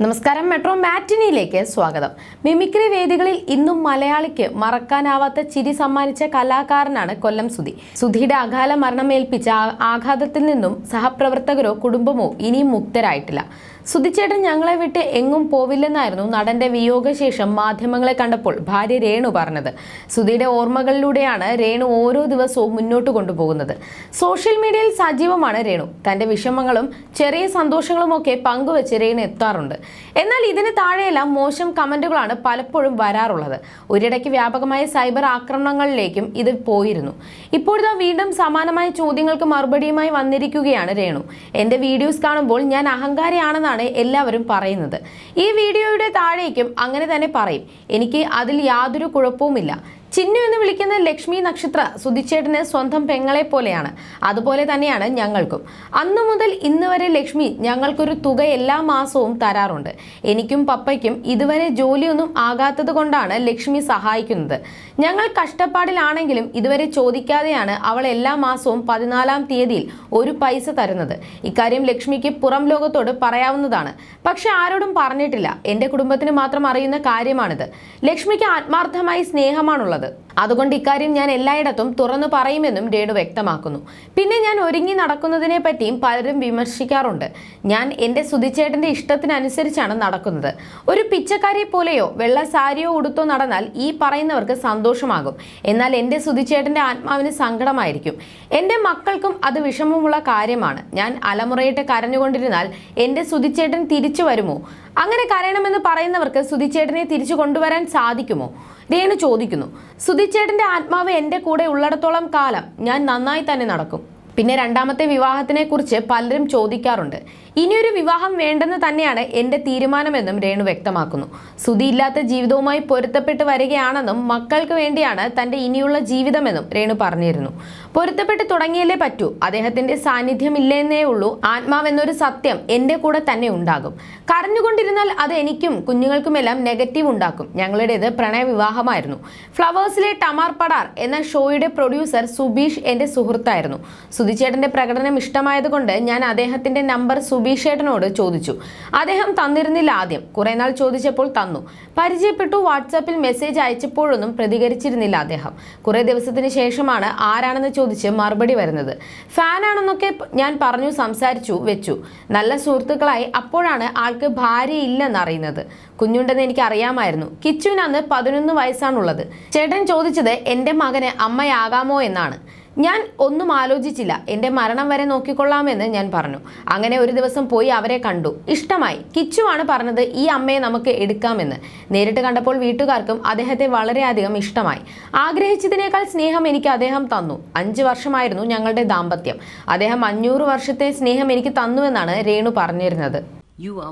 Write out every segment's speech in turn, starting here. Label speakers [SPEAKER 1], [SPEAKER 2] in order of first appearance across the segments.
[SPEAKER 1] നമസ്കാരം, മെട്രോ മാറ്റിനിയിലേക്ക് സ്വാഗതം. മിമിക്രി വേദികളിൽ ഇന്നും മലയാളിക്ക് മറക്കാനാവാത്ത ചിരി സമ്മാനിച്ച കലാകാരനാണ് കൊല്ലം സുധി. സുധിയുടെ അകാല മരണമേൽപ്പിച്ച ആഘാതത്തിൽ നിന്നും സഹപ്രവർത്തകരോ കുടുംബമോ ഇനിയും മുക്തരായിട്ടില്ല. സുധിച്ചേട്ടൻ ഞങ്ങളെ വിട്ട് എങ്ങും പോവില്ലെന്നായിരുന്നു നടന്റെ വിയോഗശേഷം മാധ്യമങ്ങളെ കണ്ടപ്പോൾ ഭാര്യ രേണു പറഞ്ഞത്. സുധിയുടെ ഓർമ്മകളിലൂടെയാണ് രേണു ഓരോ ദിവസവും മുന്നോട്ട് കൊണ്ടുപോകുന്നത്. സോഷ്യൽ മീഡിയയിൽ സജീവമാണ് രേണു. തന്റെ വിഷമങ്ങളും ചെറിയ സന്തോഷങ്ങളും ഒക്കെ പങ്കുവെച്ച് രേണു എത്താറുണ്ട്. എന്നാൽ ഇതിന് താഴെയെല്ലാം മോശം കമന്റുകളാണ് പലപ്പോഴും വരാറുള്ളത്. ഒരിടയ്ക്ക് വ്യാപകമായ സൈബർ ആക്രമണങ്ങളിലേക്കും ഇത് പോയിരുന്നു. ഇപ്പോഴത്തെ വീണ്ടും സമാനമായ ചോദ്യങ്ങൾക്ക് മറുപടിയുമായി വന്നിരിക്കുകയാണ് രേണു. എന്റെ വീഡിയോസ് കാണുമ്പോൾ ഞാൻ അഹങ്കാരിയാണെന്നാണ് എല്ലാവരും പറയുന്നത്. ഈ വീഡിയോയുടെ താഴേക്കും അങ്ങനെ തന്നെ പറയും. എനിക്ക് അതിൽ യാതൊരു കുഴപ്പവുമില്ല. ചിന്നു എന്ന് വിളിക്കുന്ന ലക്ഷ്മി നക്ഷത്ര സുധിച്ചേട്ടന് സ്വന്തം പെങ്ങളെ പോലെയാണ്. അതുപോലെ തന്നെയാണ് ഞങ്ങൾക്കും. അന്നു മുതൽ ഇന്ന് വരെ ലക്ഷ്മി ഞങ്ങൾക്കൊരു തുക എല്ലാ മാസവും തരാറുണ്ട്. എനിക്കും പപ്പയ്ക്കും ഇതുവരെ ജോലിയൊന്നും ആകാത്തത് കൊണ്ടാണ് ലക്ഷ്മി സഹായിക്കുന്നത്. ഞങ്ങൾ കഷ്ടപ്പാടിലാണെങ്കിലും ഇതുവരെ ചോദിക്കാതെയാണ് അവൾ എല്ലാ മാസവും 14-ാം തീയതിയിൽ ഒരു പൈസ തരുന്നത്. ഇക്കാര്യം ലക്ഷ്മിക്ക് പുറം ലോകത്തോട് പറയാവുന്നതാണ്. പക്ഷെ ആരോടും പറഞ്ഞിട്ടില്ല. എൻ്റെ കുടുംബത്തിന് മാത്രം അറിയുന്ന കാര്യമാണിത്. ലക്ഷ്മിക്ക് ആത്മാർത്ഥമായി സ്നേഹമാണുള്ളത്. അതുകൊണ്ട് ഇക്കാര്യം ഞാൻ എല്ലായിടത്തും തുറന്നു പറയുമെന്നും രേണു വ്യക്തമാക്കുന്നു. പിന്നെ ഞാൻ ഒരുങ്ങി നടക്കുന്നതിനെ പറ്റിയും പലരും വിമർശിക്കാറുണ്ട്. ഞാൻ എൻ്റെ സുധിച്ചേട്ടൻ്റെ ഇഷ്ടത്തിനനുസരിച്ചാണ് നടക്കുന്നത്. ഒരു പിച്ചക്കാരിയെ പോലെയോ വെള്ള സാരിയോ ഉടുത്തോ നടന്നാൽ ഈ പറയുന്നവർക്ക് സന്തോഷമാകും. എന്നാൽ എൻ്റെ സുധിച്ചേട്ടൻ്റെ ആത്മാവിന് സങ്കടമായിരിക്കും. എൻ്റെ മക്കൾക്കും അത് വിഷമമുള്ള കാര്യമാണ്. ഞാൻ അലമുറയിട്ട് കരഞ്ഞുകൊണ്ടിരുന്നാൽ എൻ്റെ സുധിച്ചേട്ടൻ തിരിച്ചു വരുമോ? അങ്ങനെ കരയണമെന്ന് പറയുന്നവർക്ക് സുധിച്ചേട്ടനെ തിരിച്ചു കൊണ്ടുവരാൻ സാധിക്കുമോ? രേണു ചോദിക്കുന്നു. സുധിച്ചേട്ടന്റെ ആത്മാവ് എൻ്റെ കൂടെ ഉള്ളിടത്തോളം കാലം ഞാൻ നന്നായി തന്നെ നടക്കും. പിന്നെ രണ്ടാമത്തെ വിവാഹത്തിനെ കുറിച്ച് പലരും ചോദിക്കാറുണ്ട്. ഇനിയൊരു വിവാഹം വേണ്ടെന്ന് തന്നെയാണ് എൻ്റെ തീരുമാനമെന്നും രേണു വ്യക്തമാക്കുന്നു. സുധി ഇല്ലാത്ത ജീവിതവുമായി പൊരുത്തപ്പെട്ട് വരികയാണെന്നും മക്കൾക്ക് വേണ്ടിയാണ് തൻ്റെ ഇനിയുള്ള ജീവിതമെന്നും രേണു പറഞ്ഞിരുന്നു. പൊരുത്തപ്പെട്ട് തുടങ്ങിയല്ലേ പറ്റൂ. അദ്ദേഹത്തിന്റെ സാന്നിധ്യം ഇല്ലെന്നേ ഉള്ളൂ. ആത്മാവെന്നൊരു സത്യം എൻ്റെ കൂടെ തന്നെ ഉണ്ടാകും. കരഞ്ഞുകൊണ്ടിരുന്നാൽ അത് എനിക്കും കുഞ്ഞുങ്ങൾക്കുമെല്ലാം നെഗറ്റീവ് ഉണ്ടാക്കും. ഞങ്ങളുടേത് പ്രണയ വിവാഹമായിരുന്നു. ഫ്ലവേഴ്സിലെ ടമാർ പടാർ എന്ന ഷോയുടെ പ്രൊഡ്യൂസർ സുബീഷ് എൻ്റെ സുഹൃത്തായിരുന്നു. സുധിച്ചേട്ടന്റെ പ്രകടനം ഇഷ്ടമായതുകൊണ്ട് ഞാൻ അദ്ദേഹത്തിന്റെ നമ്പർ സുബീഷേട്ടനോട് ചോദിച്ചു. അദ്ദേഹം തന്നിരുന്നില്ല ആദ്യം. കുറെ നാൾ ചോദിച്ചപ്പോൾ തന്നു. പരിചയപ്പെട്ടു. വാട്സാപ്പിൽ മെസ്സേജ് അയച്ചപ്പോഴൊന്നും പ്രതികരിച്ചിരുന്നില്ല അദ്ദേഹം. കുറെ ദിവസത്തിന് ശേഷമാണ് ആരാണെന്ന് ചോദിച്ച് മറുപടി വരുന്നത്. ഫാനാണെന്നൊക്കെ ഞാൻ പറഞ്ഞു, സംസാരിച്ചു വെച്ചു. നല്ല സുഹൃത്തുക്കളായി. അപ്പോഴാണ് ആൾക്ക് ഭാര്യയില്ലെന്നറിയുന്നത്. കുഞ്ഞുണ്ടെന്ന് എനിക്ക് അറിയാമായിരുന്നു. കിച്ചുവിന് അന്ന് 11 വയസ്സാണുള്ളത്. ചേട്ടൻ ചോദിച്ചത് എൻ്റെ മകന് അമ്മയാകാമോ എന്നാണ്. ഞാൻ ഒന്നും ആലോചിച്ചില്ല. എൻ്റെ മരണം വരെ നോക്കിക്കൊള്ളാമെന്ന് ഞാൻ പറഞ്ഞു. അങ്ങനെ ഒരു ദിവസം പോയി അവരെ കണ്ടു. ഇഷ്ടമായി. കിച്ചുവാണ് പറഞ്ഞത് ഈ അമ്മയെ നമുക്ക് എടുക്കാമെന്ന്. നേരിട്ട് കണ്ടപ്പോൾ വീട്ടുകാർക്കും അദ്ദേഹത്തെ വളരെയധികം ഇഷ്ടമായി. ആഗ്രഹിച്ചതിനേക്കാൾ സ്നേഹം എനിക്ക് അദ്ദേഹം തന്നു. 5 വർഷമായിരുന്നു ഞങ്ങളുടെ ദാമ്പത്യം. അദ്ദേഹം 500 വർഷത്തെ സ്നേഹം എനിക്ക് തന്നുവെന്നാണ് രേണു പറഞ്ഞിരുന്നത്.
[SPEAKER 2] You're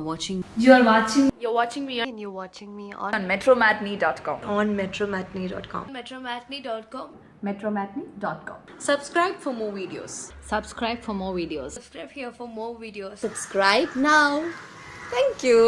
[SPEAKER 2] watching me
[SPEAKER 3] on metromatney.com.
[SPEAKER 2] on metromatney.com.
[SPEAKER 3] metromatney.com.
[SPEAKER 2] Subscribe for more videos.
[SPEAKER 3] Subscribe for more videos.
[SPEAKER 2] Subscribe here for more videos.
[SPEAKER 3] Subscribe now. Thank you.